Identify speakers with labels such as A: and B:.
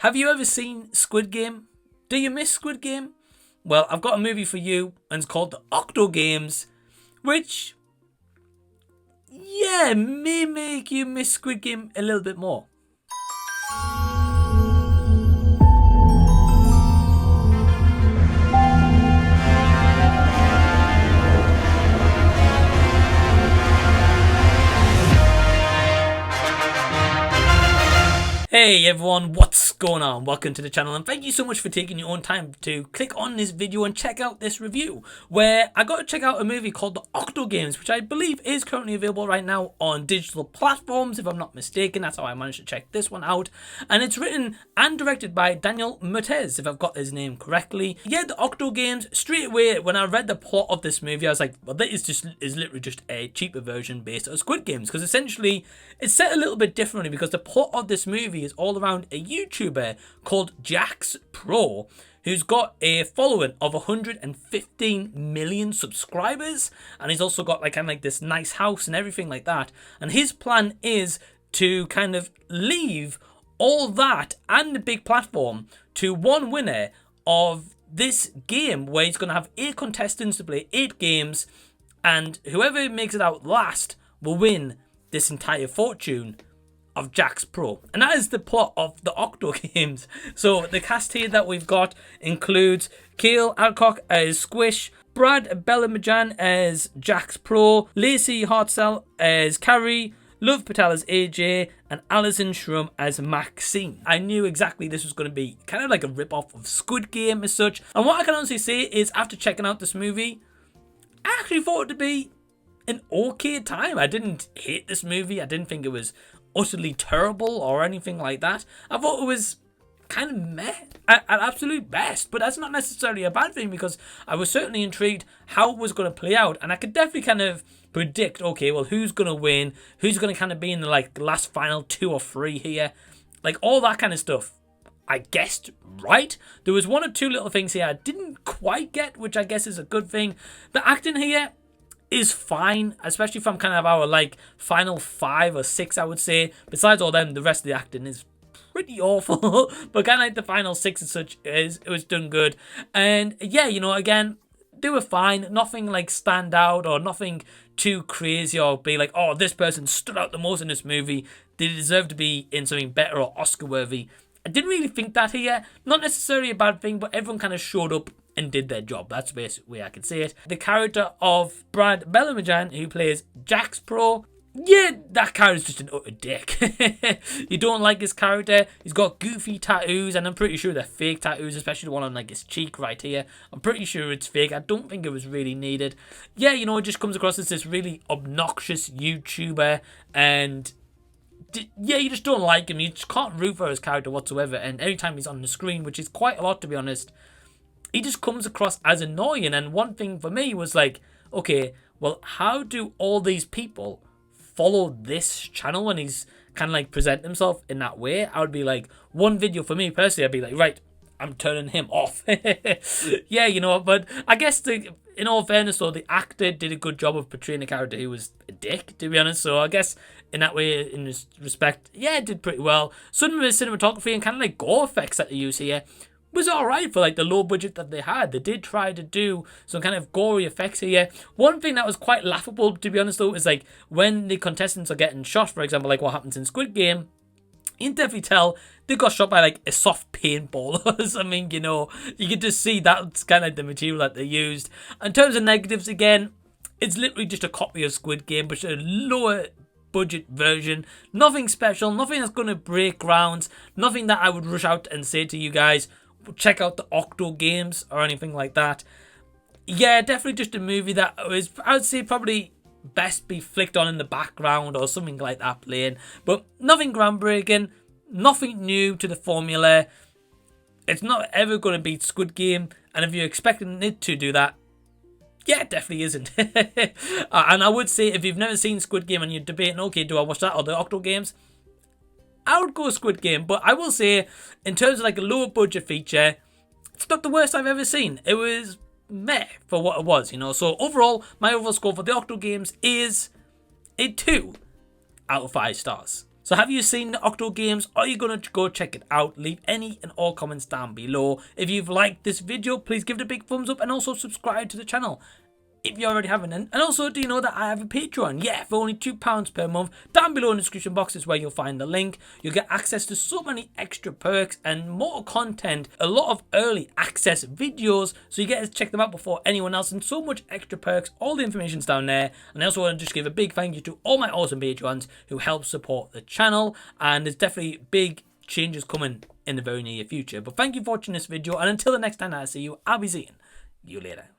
A: Have you ever seen Squid Game? Do you miss Squid Game? Well, I've got a movie for you, and it's called the Octogames, which, yeah, may make you miss Squid Game a little bit more. Hey everyone, what's going on? Welcome to the channel, and thank you so much for taking your own time to click on this video and check out this review, where I got to check out a movie called the Octogames, which I believe is currently available right now on digital platforms, if I'm not mistaken. That's how I managed to check this one out. And it's written and directed by Aaron Mirtes, if I've got his name correctly. Yeah, the Octogames, straight away when I read the plot of this movie, I was like, well, this is literally just a cheaper version based on Squid Games, because essentially it's set a little bit differently, because the plot of this movie is all around a YouTuber called JaxPro, who's got a following of 115 million subscribers, and he's also got like this nice house and everything like that. And his plan is to kind of leave all that and the big platform to one winner of this game, where he's going to have 8 contestants to play 8 games, and whoever makes it out last will win this entire fortune of JaxPro. And that is the plot of the Octogames. So the cast here that we've got includes Cael, Adcock as Squish, Brad Belemjian as JaxPro, Lacy Hartselle as Carrie, Love Patel as AJ, and Allison Shrum as Maxine. I knew exactly this was going to be kind of like a rip-off of Squid Game as such. And what I can honestly say is, after checking out this movie, I actually thought it to be an okay time. I didn't hate this movie. I didn't think it was utterly terrible or anything like that. I thought it was kind of meh at absolute best, but that's not necessarily a bad thing, because I was certainly intrigued how it was going to play out, and I could definitely kind of predict, okay, well, who's going to win, who's going to kind of be in the last final 2 or 3 here, like all that kind of stuff. I guessed right. There was 1 or 2 little things here I didn't quite get, which I guess is a good thing. The acting here is fine, especially from kind of our final 5 or 6, I would say. Besides all them, the rest of the acting is pretty awful. But kind of the final 6 and such, it was done good. And yeah, again, they were fine. Nothing stand out, or nothing too crazy, or be like, oh, this person stood out the most in this movie, they deserve to be in something better or Oscar worthy. I didn't really think that here. Not necessarily a bad thing, but everyone kind of showed up and did their job. That's the best way I can say it. The character of Brad Belemjian, who plays JaxPro, yeah, that character's just an utter dick. You don't like his character. He's got goofy tattoos, and I'm pretty sure they're fake tattoos, especially the one on his cheek right here. I'm pretty sure it's fake. I don't think it was really needed. Yeah, it just comes across as this really obnoxious YouTuber, and yeah, you just don't like him. You just can't root for his character whatsoever, and every time he's on the screen, which is quite a lot to be honest, he just comes across as annoying. And one thing for me was like, okay, well, how do all these people follow this channel when he's kind of present himself in that way? I would be like, one video for me personally, I'd be like, right, I'm turning him off. Yeah, but I guess in all fairness though, the actor did a good job of portraying a character who was a dick, to be honest. So I guess in that way, in this respect, yeah, it did pretty well. Some of the cinematography and kind of gore effects that they use here was alright for the low budget that they had. They did try to do some kind of gory effects here. One thing that was quite laughable, to be honest though, is when the contestants are getting shot, for example, like what happens in Squid Game, you can definitely tell they got shot by a soft paintball or something. You can just see that's kind of the material that they used. In terms of negatives, again, it's literally just a copy of Squid Game, but a lower budget version. Nothing special, nothing that's going to break grounds, nothing that I would rush out and say to you guys, check out the Octogames or anything like that. Yeah, definitely just a movie that was, I would say, probably best be flicked on in the background or something like that playing. But nothing groundbreaking, nothing new to the formula. It's not ever going to beat Squid Game, and if you're expecting it to do that, yeah, it definitely isn't. And I would say, if you've never seen Squid Game and you're debating, okay, do I watch that or the Octogames, I would go Squid Game. But I will say, in terms of a lower budget feature, it's not the worst I've ever seen. It was meh for what it was, So overall, my overall score for the Octogames is a 2 out of 5 stars. So have you seen the Octogames? Are you going to go check it out? Leave any and all comments down below. If you've liked this video, please give it a big thumbs up and also subscribe to the channel if you already haven't. And also, do you know that I have a Patreon? Yeah, for only £2 per month. Down below in the description box is where you'll find the link. You'll get access to so many extra perks and more content, a lot of early access videos, so you get to check them out before anyone else, and so much extra perks. All the information's down there. And I also want to just give a big thank you to all my awesome Patreons who help support the channel, and there's definitely big changes coming in the very near future. But thank you for watching this video, and until the next time I see you, I'll be seeing you later.